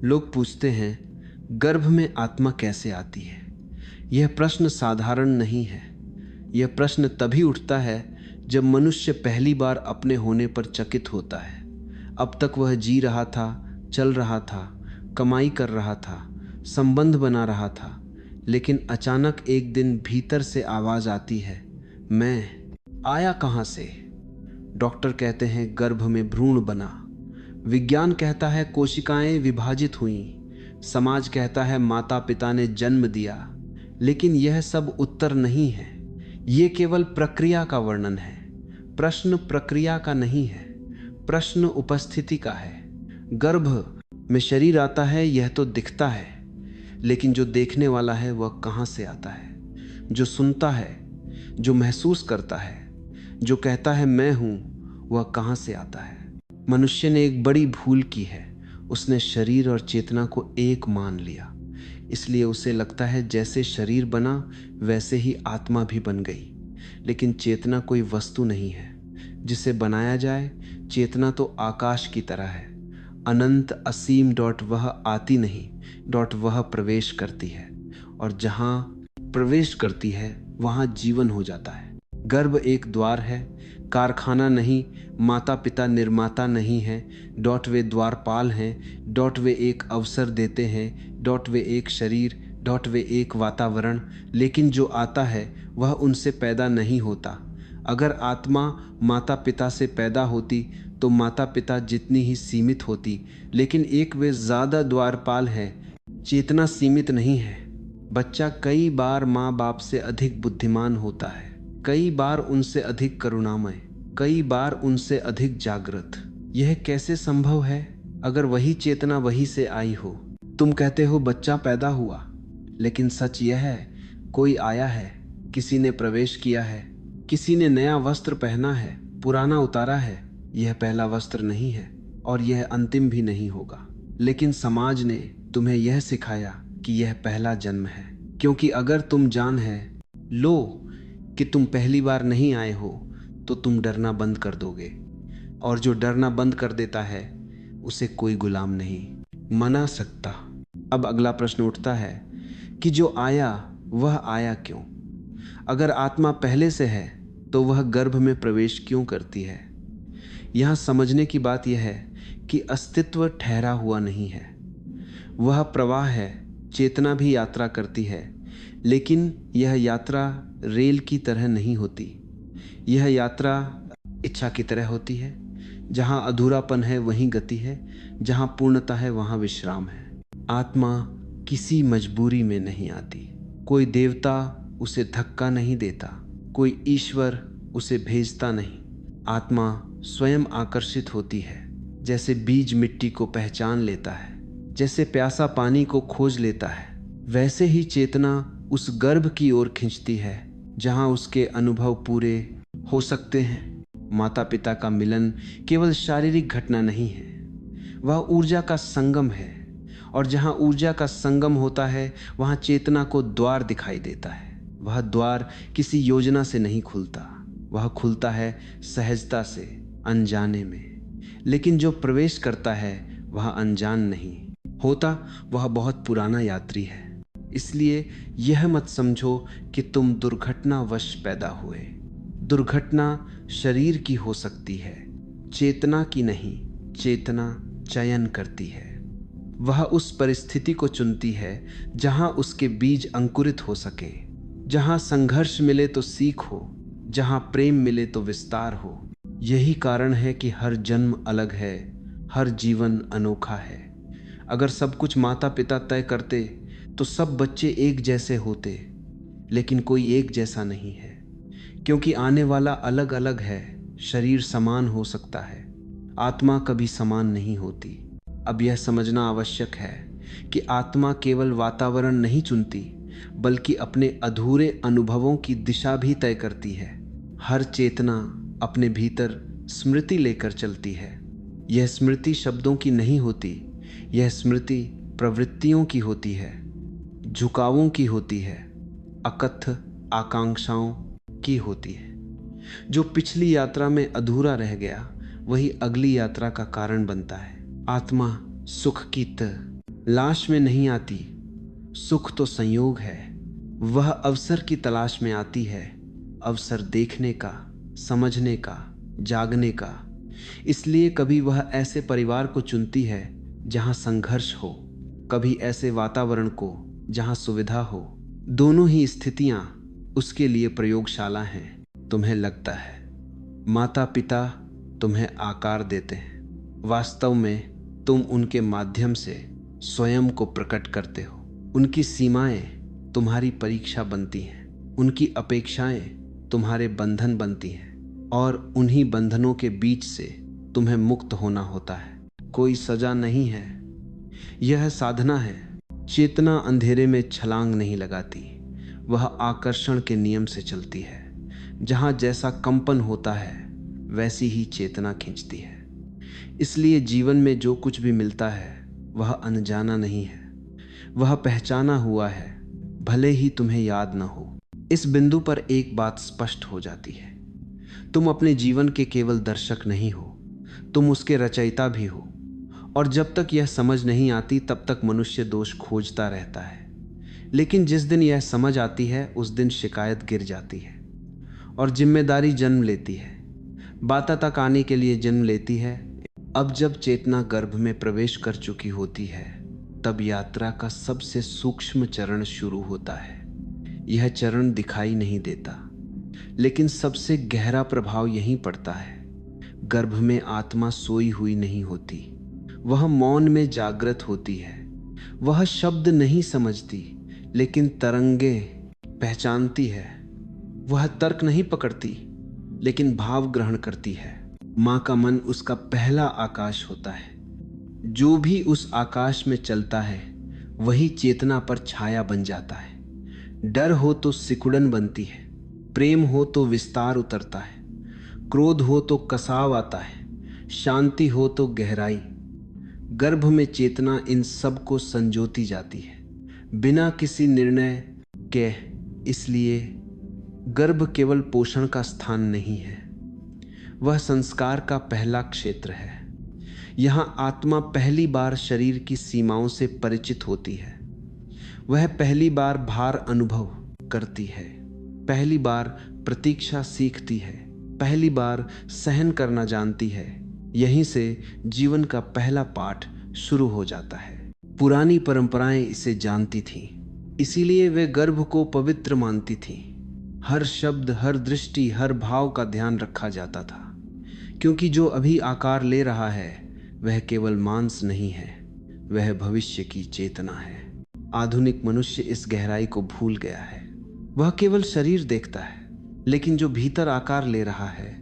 लोग पूछते हैं, गर्भ में आत्मा कैसे आती है? यह प्रश्न साधारण नहीं है। यह प्रश्न तभी उठता है जब मनुष्य पहली बार अपने होने पर चकित होता है। अब तक वह जी रहा था, चल रहा था, कमाई कर रहा था, संबंध बना रहा था, लेकिन अचानक एक दिन भीतर से आवाज आती है, मैं आया कहाँ से? डॉक्टर कहते हैं गर्भ में भ्रूण बना। विज्ञान कहता है कोशिकाएं विभाजित हुईं। समाज कहता है माता पिता ने जन्म दिया। लेकिन यह सब उत्तर नहीं है। ये केवल प्रक्रिया का वर्णन है। प्रश्न प्रक्रिया का नहीं है, प्रश्न उपस्थिति का है। गर्भ में शरीर आता है, यह तो दिखता है, लेकिन जो देखने वाला है वह कहाँ से आता है? जो सुनता है, जो महसूस करता है, जो कहता है मैं हूं, वह कहाँ से आता है? मनुष्य ने एक बड़ी भूल की है। उसने शरीर और चेतना को एक मान लिया। इसलिए उसे लगता है जैसे शरीर बना वैसे ही आत्मा भी बन गई। लेकिन चेतना कोई वस्तु नहीं है जिसे बनाया जाए। चेतना तो आकाश की तरह है, अनंत असीम। वह आती नहीं, वह प्रवेश करती है, और जहां प्रवेश करती है वहां जीवन हो जाता है। गर्भ एक द्वार है, कारखाना नहीं। माता पिता निर्माता नहीं है। वे द्वारपाल हैं। वे एक अवसर देते हैं। वे एक शरीर। वे एक वातावरण। लेकिन जो आता है वह उनसे पैदा नहीं होता। अगर आत्मा माता पिता से पैदा होती तो माता पिता जितनी ही सीमित होती, लेकिन एक वे ज़्यादा द्वारपाल है। चेतना सीमित नहीं है। बच्चा कई बार माँ बाप से अधिक बुद्धिमान होता है, कई बार उनसे अधिक करुणामय, कई बार उनसे अधिक जागृत। यह कैसे संभव है? अगर वही चेतना वही से आई हो। तुम कहते हो बच्चा पैदा हुआ, लेकिन सच यह है कोई आया है, किसी ने प्रवेश किया है, किसी ने नया वस्त्र पहना है, पुराना उतारा है। यह पहला वस्त्र नहीं है और यह अंतिम भी नहीं होगा। लेकिन समाज ने तुम्हें यह सिखाया कि यह पहला जन्म है, क्योंकि अगर तुम जान है लो कि तुम पहली बार नहीं आए हो तो तुम डरना बंद कर दोगे। और जो डरना बंद कर देता है उसे कोई गुलाम नहीं मना सकता। अब अगला प्रश्न उठता है कि जो आया वह आया क्यों? अगर आत्मा पहले से है तो वह गर्भ में प्रवेश क्यों करती है? यहाँ समझने की बात यह है कि अस्तित्व ठहरा हुआ नहीं है, वह प्रवाह है। चेतना भी यात्रा करती है, लेकिन यह यात्रा रेल की तरह नहीं होती। यह यात्रा इच्छा की तरह होती है। जहाँ अधूरापन है वहीं गति है, जहाँ पूर्णता है वहाँ विश्राम है। आत्मा किसी मजबूरी में नहीं आती। कोई देवता उसे धक्का नहीं देता, कोई ईश्वर उसे भेजता नहीं। आत्मा स्वयं आकर्षित होती है। जैसे बीज मिट्टी को पहचान लेता है, जैसे प्यासा पानी को खोज लेता है, वैसे ही चेतना उस गर्भ की ओर खींचती है जहां उसके अनुभव पूरे हो सकते हैं। माता पिता का मिलन केवल शारीरिक घटना नहीं है, वह ऊर्जा का संगम है। और जहां ऊर्जा का संगम होता है वहां चेतना को द्वार दिखाई देता है। वह द्वार किसी योजना से नहीं खुलता, वह खुलता है सहजता से, अनजाने में। लेकिन जो प्रवेश करता है वह अनजान नहीं होता, वह बहुत पुराना यात्री है। इसलिए यह मत समझो कि तुम दुर्घटनावश पैदा हुए। दुर्घटना शरीर की हो सकती है, चेतना की नहीं। चेतना चयन करती है। वह उस परिस्थिति को चुनती है जहां उसके बीज अंकुरित हो सके, जहां संघर्ष मिले तो सीख हो, जहां प्रेम मिले तो विस्तार हो। यही कारण है कि हर जन्म अलग है, हर जीवन अनोखा है। अगर सब कुछ माता पिता तय करते तो सब बच्चे एक जैसे होते, लेकिन कोई एक जैसा नहीं है, क्योंकि आने वाला अलग अलग है। शरीर समान हो सकता है, आत्मा कभी समान नहीं होती। अब यह समझना आवश्यक है कि आत्मा केवल वातावरण नहीं चुनती, बल्कि अपने अधूरे अनुभवों की दिशा भी तय करती है। हर चेतना अपने भीतर स्मृति लेकर चलती है। यह स्मृति शब्दों की नहीं होती, यह स्मृति प्रवृत्तियों की होती है, झुकावों की होती है, अकथ आकांक्षाओं की होती है। जो पिछली यात्रा में अधूरा रह गया वही अगली यात्रा का कारण बनता है। आत्मा सुख की लाश में नहीं आती, सुख तो संयोग है। वह अवसर की तलाश में आती है, अवसर देखने का, समझने का, जागने का। इसलिए कभी वह ऐसे परिवार को चुनती है जहां संघर्ष हो, कभी ऐसे वातावरण को जहां सुविधा हो। दोनों ही स्थितियां उसके लिए प्रयोगशाला हैं। तुम्हें लगता है माता पिता तुम्हें आकार देते हैं, वास्तव में तुम उनके माध्यम से स्वयं को प्रकट करते हो। उनकी सीमाएं तुम्हारी परीक्षा बनती हैं, उनकी अपेक्षाएं तुम्हारे बंधन बनती हैं, और उन्हीं बंधनों के बीच से तुम्हें मुक्त होना होता है। कोई सजा नहीं है, यह साधना है। चेतना अंधेरे में छलांग नहीं लगाती, वह आकर्षण के नियम से चलती है। जहां जैसा कंपन होता है वैसी ही चेतना खींचती है। इसलिए जीवन में जो कुछ भी मिलता है वह अनजाना नहीं है, वह पहचाना हुआ है, भले ही तुम्हें याद न हो। इस बिंदु पर एक बात स्पष्ट हो जाती है, तुम अपने जीवन के केवल दर्शक नहीं हो, तुम उसके रचयिता भी हो। और जब तक यह समझ नहीं आती तब तक मनुष्य दोष खोजता रहता है। लेकिन जिस दिन यह समझ आती है उस दिन शिकायत गिर जाती है और जिम्मेदारी जन्म लेती है, बाता तक आने के लिए जन्म लेती है। अब जब चेतना गर्भ में प्रवेश कर चुकी होती है तब यात्रा का सबसे सूक्ष्म चरण शुरू होता है। यह चरण दिखाई नहीं देता, लेकिन सबसे गहरा प्रभाव यहीं पड़ता है। गर्भ में आत्मा सोई हुई नहीं होती, वह मौन में जागृत होती है। वह शब्द नहीं समझती, लेकिन तरंगे पहचानती है। वह तर्क नहीं पकड़ती, लेकिन भाव ग्रहण करती है। माँ का मन उसका पहला आकाश होता है। जो भी उस आकाश में चलता है वही चेतना पर छाया बन जाता है। डर हो तो सिकुड़न बनती है, प्रेम हो तो विस्तार उतरता है, क्रोध हो तो कसाव आता है, शांति हो तो गहराई। गर्भ में चेतना इन सब को संजोती जाती है बिना किसी निर्णय के। इसलिए गर्भ केवल पोषण का स्थान नहीं है, वह संस्कार का पहला क्षेत्र है। यहाँ आत्मा पहली बार शरीर की सीमाओं से परिचित होती है। वह पहली बार भार अनुभव करती है, पहली बार प्रतीक्षा सीखती है, पहली बार सहन करना जानती है। यहीं से जीवन का पहला पाठ शुरू हो जाता है। पुरानी परंपराएं इसे जानती थीं, इसीलिए वे गर्भ को पवित्र मानती थीं। हर शब्द, हर दृष्टि, हर भाव का ध्यान रखा जाता था, क्योंकि जो अभी आकार ले रहा है वह केवल मांस नहीं है, वह भविष्य की चेतना है। आधुनिक मनुष्य इस गहराई को भूल गया है। वह केवल शरीर देखता है, लेकिन जो भीतर आकार ले रहा है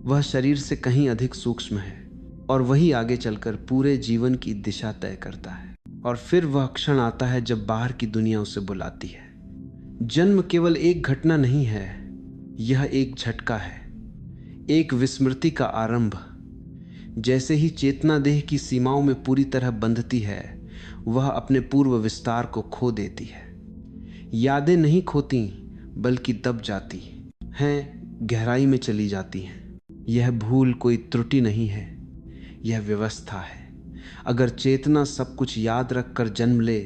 वह शरीर से कहीं अधिक सूक्ष्म है, और वही आगे चलकर पूरे जीवन की दिशा तय करता है। और फिर वह क्षण आता है जब बाहर की दुनिया उसे बुलाती है। जन्म केवल एक घटना नहीं है, यह एक झटका है, एक विस्मृति का आरंभ। जैसे ही चेतना देह की सीमाओं में पूरी तरह बंधती है वह अपने पूर्व विस्तार को खो देती है। यादें नहीं खोती बल्कि दब जाती हैं, गहराई में चली जाती हैं। यह भूल कोई त्रुटि नहीं है, यह व्यवस्था है। अगर चेतना सब कुछ याद रखकर जन्म ले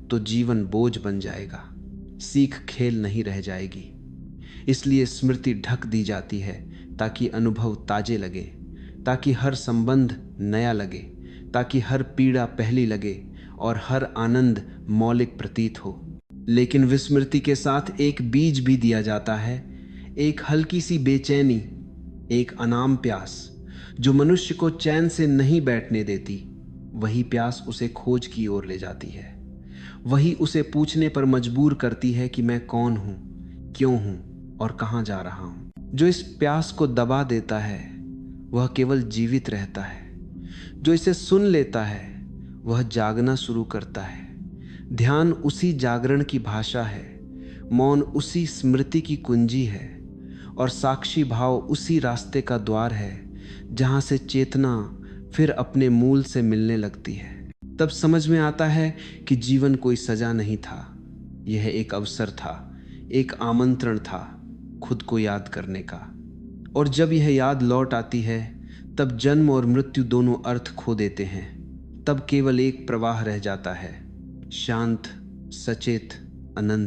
तो जीवन बोझ बन जाएगा, सीख खेल नहीं रह जाएगी। इसलिए स्मृति ढक दी जाती है ताकि अनुभव ताजे लगे, ताकि हर संबंध नया लगे, ताकि हर पीड़ा पहली लगे और हर आनंद मौलिक प्रतीत हो। लेकिन विस्मृति के साथ एक बीज भी दिया जाता है, एक हल्की सी बेचैनी, एक अनाम प्यास जो मनुष्य को चैन से नहीं बैठने देती। वही प्यास उसे खोज की ओर ले जाती है, वही उसे पूछने पर मजबूर करती है कि मैं कौन हूं, क्यों हूं और कहां जा रहा हूं। जो इस प्यास को दबा देता है वह केवल जीवित रहता है, जो इसे सुन लेता है वह जागना शुरू करता है। ध्यान उसी जागरण की भाषा है, मौन उसी स्मृति की कुंजी है, और साक्षी भाव उसी रास्ते का द्वार है जहां से चेतना फिर अपने मूल से मिलने लगती है। तब समझ में आता है कि जीवन कोई सजा नहीं था, यह एक अवसर था, एक आमंत्रण था खुद को याद करने का। और जब यह याद लौट आती है तब जन्म और मृत्यु दोनों अर्थ खो देते हैं। तब केवल एक प्रवाह रह जाता है, शांत, सचेत, अनंत।